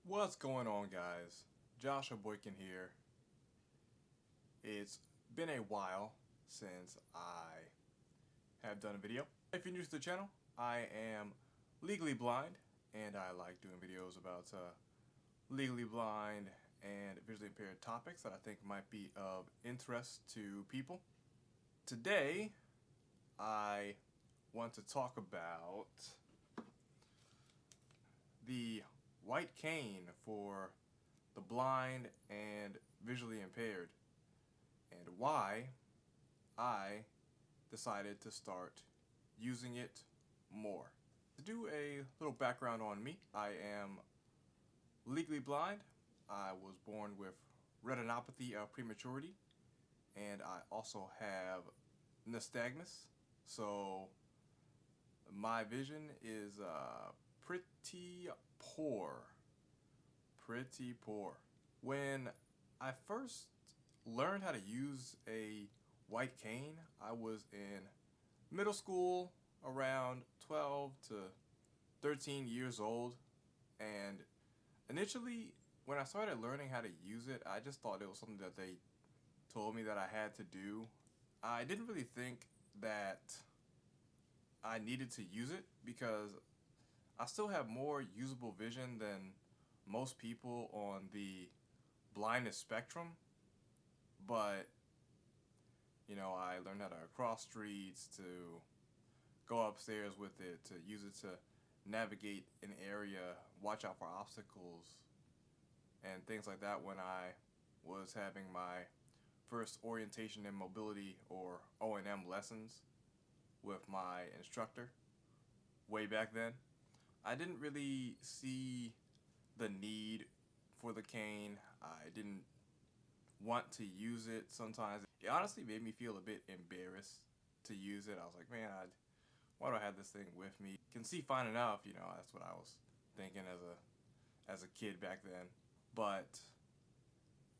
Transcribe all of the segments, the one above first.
What's going on, guys? Joshua Boykin here. It's been a while since I have done a video. If you're new to the channel, I am legally blind and I like doing videos about legally blind and visually impaired topics that I think might be of interest to people. Today, I want to talk about the white cane for the blind and visually impaired, and why I decided to start using it more. To do a little background on me, I am legally blind. I was born with retinopathy of prematurity, and I also have nystagmus. So my vision is pretty poor. Pretty poor. When I first learned how to use a white cane, I was in middle school, around 12 to 13 years old, and initially when I started learning how to use it, I just thought it was something that they told me that I had to do. I didn't really think that I needed to use it because I still have more usable vision than most people on the blindness spectrum, but I learned how to cross streets, to go upstairs with it, to use it to navigate an area, watch out for obstacles, and things like that when I was having my first orientation and mobility, or O&M, lessons with my instructor way back then. I didn't really see the need for the cane. I didn't want to use it sometimes. It honestly made me feel a bit embarrassed to use it. I was like, man, why do I have this thing with me? Can see fine enough, that's what I was thinking as a kid back then. But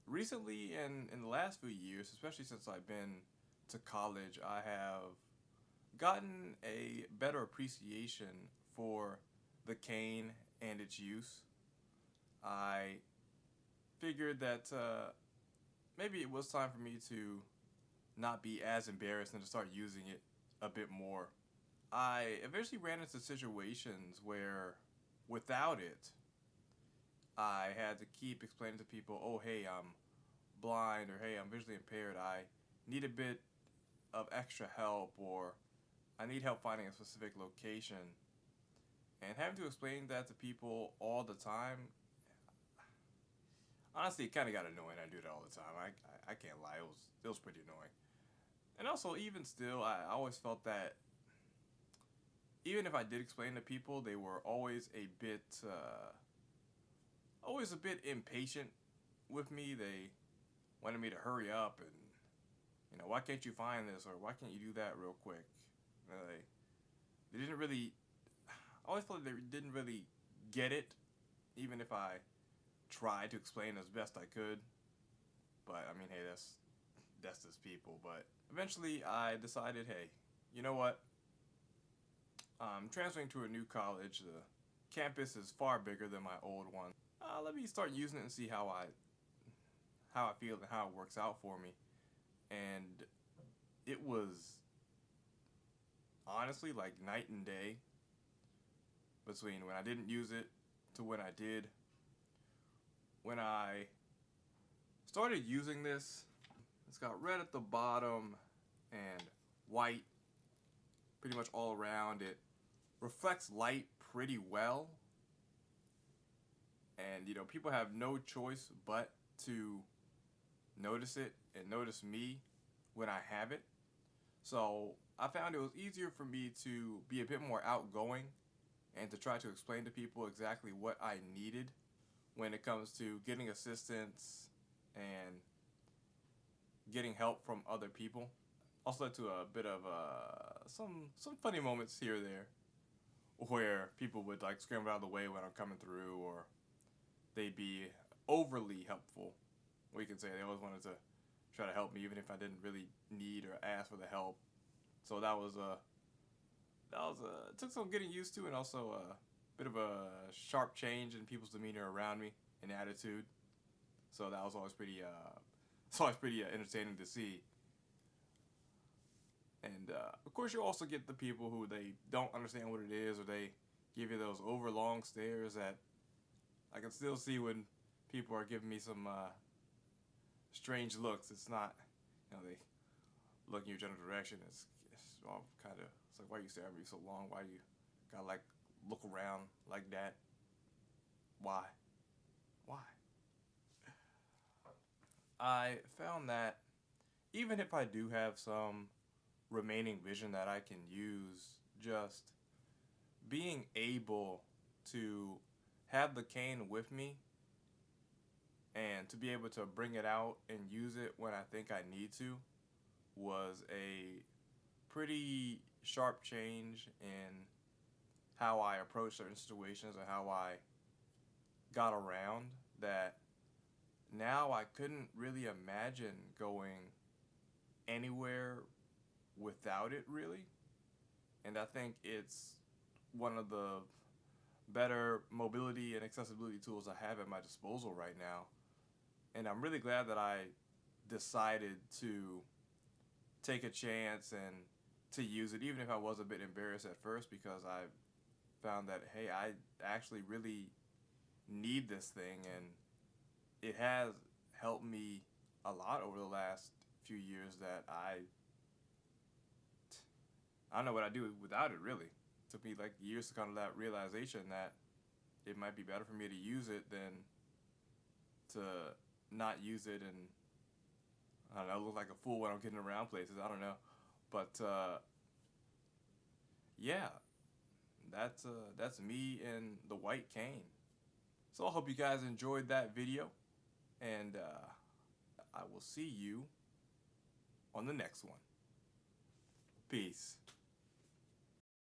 recently, in the last few years, especially since I've been to college, I have gotten a better appreciation for the cane and its use. I figured that maybe it was time for me to not be as embarrassed and to start using it a bit more. I eventually ran into situations where, without it, I had to keep explaining to people, oh, hey, I'm blind, or hey, I'm visually impaired. I need a bit of extra help, or I need help finding a specific location. And having to explain that to people all the time, honestly, it kind of got annoying. I do that all the time. I can't lie. It was pretty annoying. And also, even still, I always felt that even if I did explain to people, they were always a bit impatient with me. They wanted me to hurry up and, why can't you find this, or why can't you do that real quick? They didn't really. I always felt like they didn't really get it, even if I tried to explain as best I could. But I mean, hey, that's just people. But eventually, I decided, hey, you know what? I'm transferring to a new college. The campus is far bigger than my old one. Let me start using it and see how I feel and how it works out for me. And it was honestly like night and day between when I didn't use it to when I did. When I started using this, it's got red at the bottom and white pretty much all around. It reflects light pretty well, and people have no choice but to notice it and notice me when I have it. So I found it was easier for me to be a bit more outgoing and to try to explain to people exactly what I needed when it comes to getting assistance and getting help from other people. Also led to a bit of some funny moments here or there where people would like scramble out of the way when I'm coming through, or they'd be overly helpful. We can say they always wanted to try to help me even if I didn't really need or ask for the help. So it took some getting used to, and also bit of a sharp change in people's demeanor around me and attitude. So that was always pretty entertaining to see. And of course, you also get the people who they don't understand what it is, or they give you those overlong stares that I can still see when people are giving me some strange looks. It's not, they look in your general direction. It's all kind of, it's like, why are you staring at me so long? Why you gotta like look around like that? Why? Why? I found that even if I do have some remaining vision that I can use, just being able to have the cane with me and to be able to bring it out and use it when I think I need to was a pretty sharp change in how I approach certain situations and how I got around, that now I couldn't really imagine going anywhere without it, really. And I think it's one of the better mobility and accessibility tools I have at my disposal right now. And I'm really glad that I decided to take a chance and to use it, even if I was a bit embarrassed at first, because I found that, hey, I actually really need this thing, and it has helped me a lot over the last few years. That I don't know what I'd do without it, really. It took me like years to come to that realization that it might be better for me to use it than to not use it and, I don't know, look like a fool when I'm getting around places. I don't know. But yeah, that's me and the white cane. So I hope you guys enjoyed that video, and I will see you on the next one. Peace.